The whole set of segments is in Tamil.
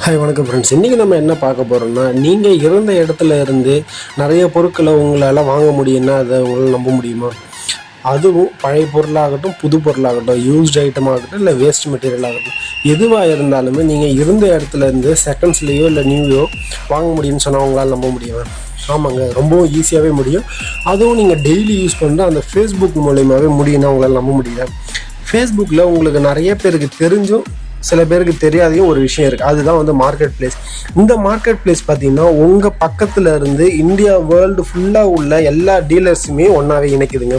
ஹாய் வணக்கம் ஃப்ரெண்ட்ஸ். இன்றைக்கி நம்ம என்ன பார்க்க போகிறோம்னா, நீங்கள் இருந்த இடத்துல இருந்து நிறைய பொருட்களை உங்களால் வாங்க முடியும்னா அதை உங்களால் நம்ப முடியுமா? அதுவும் பழைய பொருளாகட்டும், புது பொருளாகட்டும், யூஸ்ட் ஐட்டமாகட்டும், இல்லை வேஸ்ட் மெட்டீரியல் ஆகட்டும், எதுவாக இருந்தாலுமே நீங்கள் இருந்த இடத்துல இருந்து செகண்ட்ஸ்லேயோ இல்லை நியூயோ வாங்க முடியும்னு சொன்னால் உங்களால் நம்ப முடியுமா? ஆமாங்க, ரொம்பவும் ஈஸியாகவே முடியும். அதுவும் நீங்கள் டெய்லி யூஸ் பண்ணுற அந்த ஃபேஸ்புக் மூலியமாகவே முடியும்னா உங்களால் நம்ப முடியல. ஃபேஸ்புக்கில் உங்களுக்கு நிறைய பேருக்கு தெரிஞ்சும் சில பேருக்கு தெரியாதையும் ஒரு விஷயம் இருக்குது. அதுதான் வந்து மார்க்கெட் பிளேஸ். இந்த மார்க்கெட் பிளேஸ் பார்த்தீங்கன்னா உங்கள் பக்கத்தில் இருந்து இந்தியா வேர்ல்டு ஃபுல்லாக உள்ள எல்லா டீலர்ஸுமே ஒன்றாவே இணைக்குதுங்க.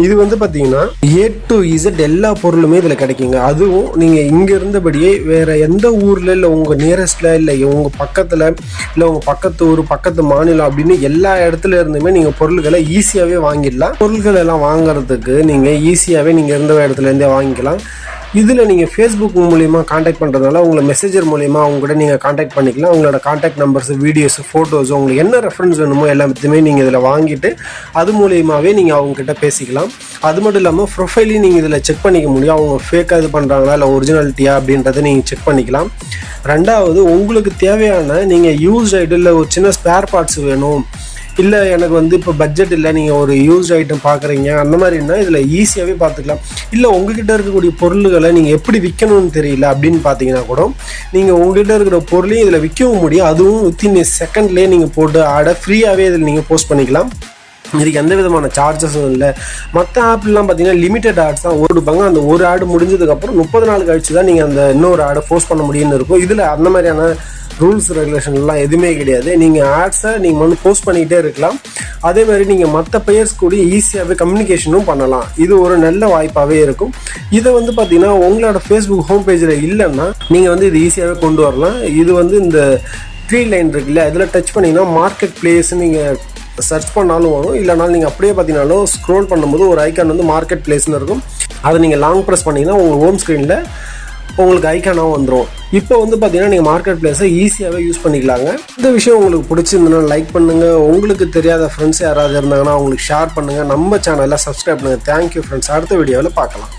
இது வந்து பார்த்தீங்கன்னா A to Z எல்லா பொருளுமே இதில் கிடைக்குங்க. அதுவும் நீங்கள் இங்கே இருந்தபடியே வேறு எந்த ஊரில் இல்லை உங்கள் நியரஸ்ட்டில் இல்லை உங்கள் பக்கத்தில் இல்லை உங்கள் பக்கத்து ஊர் பக்கத்து மாநிலம் அப்படின்னு எல்லா இடத்துல இருந்துமே நீங்கள் பொருள்களை ஈஸியாகவே வாங்கிடலாம். பொருட்கள் எல்லாம் வாங்குறதுக்கு நீங்கள் ஈஸியாகவே நீங்கள் இருந்த இடத்துலேருந்தே வாங்கிக்கலாம். இதில் நீங்கள் ஃபேஸ்புக் மூலிமா காண்டாக்ட் பண்ணுறதுனால உங்களை மெசேஜர் மூலிமா அவங்க கூட நீங்கள் காண்டாக்ட் பண்ணிக்கலாம். உங்களோட காண்டாக்ட் நம்பர்ஸு, வீடியோஸு, ஃபோட்டோஸு, உங்களுக்கு என்ன ரெஃபரன்ஸ் வேணுமோ எல்லாத்தையுமே நீங்கள் இதில் வாங்கிட்டு அது மூலியமாகவே நீங்கள் அவங்கக்கிட்ட பேசிக்கலாம். அது மட்டும் இல்லாமல் ப்ரொஃபைலையும் நீங்கள் இதில் செக் பண்ணிக்க முடியும். அவங்க ஃபேக்காக இது பண்ணுறாங்களா இல்லை ஒரிஜினாலிட்டியா அப்படின்றத நீங்கள் செக் பண்ணிக்கலாம். ரெண்டாவது, உங்களுக்கு தேவையான நீங்கள் யூஸ்ட் ஐட்டம் இல்லை ஒரு சின்ன ஸ்பேர் பார்ட்ஸ் வேணும், இல்லை எனக்கு வந்து இப்போ பட்ஜெட் இல்லை, நீங்கள் ஒரு யூஸ்ட் ஐட்டம் பார்க்குறீங்க அந்த மாதிரின்னா இதில் ஈஸியாகவே பார்த்துக்கலாம். இல்லை உங்ககிட்ட இருக்கக்கூடிய பொருள்களை நீங்கள் எப்படி விற்கணும்னு தெரியல அப்படின்னு பார்த்தீங்கன்னா கூட நீங்கள் உங்ககிட்ட இருக்கிற பொருளையும் இதில் விற்கவும் முடியும். அதுவும் வித்தின் செகண்ட்லேயே நீங்கள் போட்டு ஆடை ஃப்ரீயாகவே இதில் நீங்கள் போஸ்ட் பண்ணிக்கலாம். இதுக்கு எந்த விதமான சார்ஜஸும் இல்லை. மற்ற ஆப்லாம் பார்த்தீங்கன்னா லிமிட்டட் ஆட்ஸ் தான் ஓடுப்பாங்க. அந்த ஒரு ஆடு முடிஞ்சதுக்கப்புறம் 30 நாள் கழிச்சு தான் நீங்கள் அந்த இன்னொரு ஆடை போஸ்ட் பண்ண முடியும்னு இருக்கும். இதில் அந்த மாதிரியான ரூல்ஸ் ரெகுலேஷன்லாம் எதுவுமே கிடையாது. நீங்கள் ஆட்ஸை நீங்கள் வந்து போஸ்ட் பண்ணிக்கிட்டே இருக்கலாம். அதே மாதிரி நீங்கள் மற்ற பெயர்ஸ் கூட ஈஸியாகவே கம்யூனிகேஷனும் பண்ணலாம். இது ஒரு நல்ல வாய்ப்பாகவே இருக்கும். இதை வந்து பார்த்தீங்கன்னா உங்களோட ஃபேஸ்புக் ஹோம் பேஜில் இல்லைன்னா நீங்கள் வந்து இது ஈஸியாகவே கொண்டு வரலாம். இது வந்து இந்த 3 லைன் இருக்குல்ல, இதில் டச் பண்ணிங்கன்னா மார்க்கெட் பிளேஸ்ன்னு நீங்கள் சர்ச் பண்ணாலும் வரும். இல்லைனாலும் நீங்கள் அப்படியே பார்த்தீங்கன்னாலும் ஸ்க்ரோல் பண்ணும்போது ஒரு ஐக்கான் வந்து மார்க்கெட் பிளேஸ்னு இருக்கும். அதை நீங்கள் லாங் ப்ரெஸ் பண்ணிங்கன்னா உங்கள் ஹோம் ஸ்க்ரீனில் உங்களுக்கு ஐக்கானாகவும் வந்துடும். இப்போ வந்து பார்த்தீங்கன்னா நீங்கள் மார்க்கெட் பிளேஸை ஈஸியாகவே யூஸ் பண்ணிக்கலாங்க. இந்த விஷயம் உங்களுக்கு பிடிச்சிருந்ததுன்னா லைக் பண்ணுங்கள். உங்களுக்கு தெரியாத ஃப்ரெண்ட்ஸ் யாராவது இருந்தாங்கன்னா அவங்களுக்கு ஷேர் பண்ணுங்கள். நம்ம சேனலில் சப்ஸ்கிரைப் பண்ணுங்கள். Thank you friends. அடுத்த வீடியோவில் பார்க்கலாம்.